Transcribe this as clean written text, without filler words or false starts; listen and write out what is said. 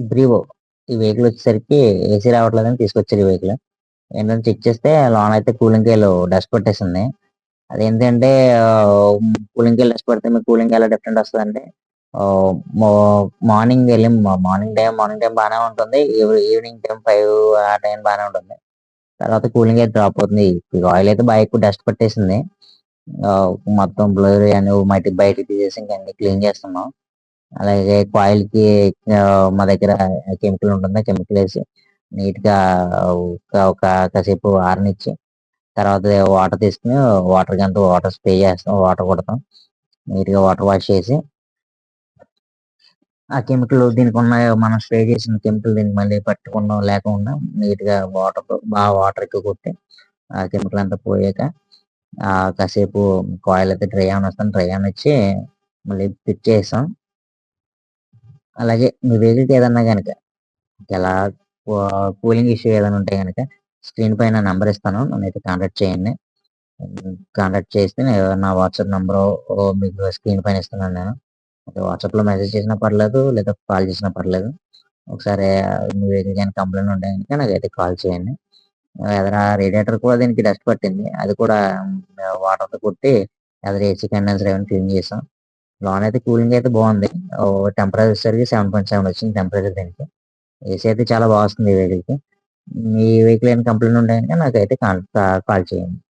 బ్రీవో. ఈ వెహికల్ వచ్చేసరికి ఏసీ రావట్లేదని తీసుకొచ్చారు ఈ వెహికల్. ఏంటంటే చెక్ చేస్తే లోన అయితే కూలింగ్ కాయిల్ డస్ట్ పట్టేసింది. అదేంటంటే కూలింగ్ కాయిల్ డస్ట్ పడితే మీకు కూలింగ్ ఎలా డిఫరెంట్ వస్తుందంటే ఆహ్, మా మార్నింగ్ వెళ్ళి మార్నింగ్ టైం బానే ఉంటుంది. ఈవినింగ్ టైం 5 ఆ టైం బానే ఉంటుంది. తర్వాత కూలింగ్ అయితే డ్రాప్ అవుతుంది. ఈ ఆయిల్ అయితే బాగా ఎక్కువ డస్ట్ పట్టేసింది. మొత్తం బ్లర్ అని మట్టి బయటికి తీసేసి ఇంక అన్ని క్లీన్ చేస్తున్నాం. అలాగే కాయిల్‌కి మా దగ్గర కెమికల్ ఉంటుంది. కెమికల్ ఏసి నీట్‌గా ఒక కాసేపు ఆరనిచ్చి తర్వాత వాటర్ తీసుకొని వాటర్ స్ప్రే చేస్తాం. వాటర్ కొడతాం. నీట్‌గా వాటర్ వాష్ చేసి ఆ కెమికల్ దీనికున్న మనం స్ప్రే చేసిన కెమికల్ దీనికి మళ్ళీ పట్టకుండా లేకుండా నీట్‌గా బాగా వాటర్ ఎక్కువ కొట్టి ఆ కెమికల్ అంతా పోయాక కాసేపు కాయిల్ అయితే డ్రై అవ్వనిస్తాం. డ్రై అవ్వనిచ్చి మళ్ళీ ఫిట్ చేసాం. అలాగే మీ వెహికల్‌కి ఏదన్నా గనక ఇలా కూలింగ్ ఇష్యూ ఏదైనా ఉంటే గనక స్క్రీన్ పైన నంబర్ ఇస్తాను. నన్నైతే కాంటాక్ట్ చేయండి. కాంటాక్ట్ చేస్తే నా వాట్సాప్ నంబరు మీకు స్క్రీన్ పైన ఇస్తున్నాను నేను. వాట్సాప్‌లో మెసేజ్ చేసినా పర్లేదు, లేదా కాల్ చేసినా పర్లేదు. ఒకసారి మీ వెహికల్‌కి ఏమైనా కంప్లెయింట్ ఉంటే గనుక నాకైతే కాల్ చేయండి. ఎదర రేడియేటర్ కూడా దీనికి డస్ట్ పట్టింది. అది కూడా వాటర్‌తో కొట్టి ఎదర ఏసీ కండెన్సర్ అవన్నీ క్లీన్ చేసాం. లోనైతే కూలింగ్ అయితే బాగుంది. టెంపరేచర్ వచ్చేసరికి 7.7 వచ్చింది టెంపరేచర్ దీనికి. ఏసీ అయితే చాలా బా వస్తుంది ఈ వెహికల్‌కి. మీ వెహికల్ ఏమైనా కంప్లెయింట్ ఉంటే గనుక నాకైతే కాల్ చేయండి.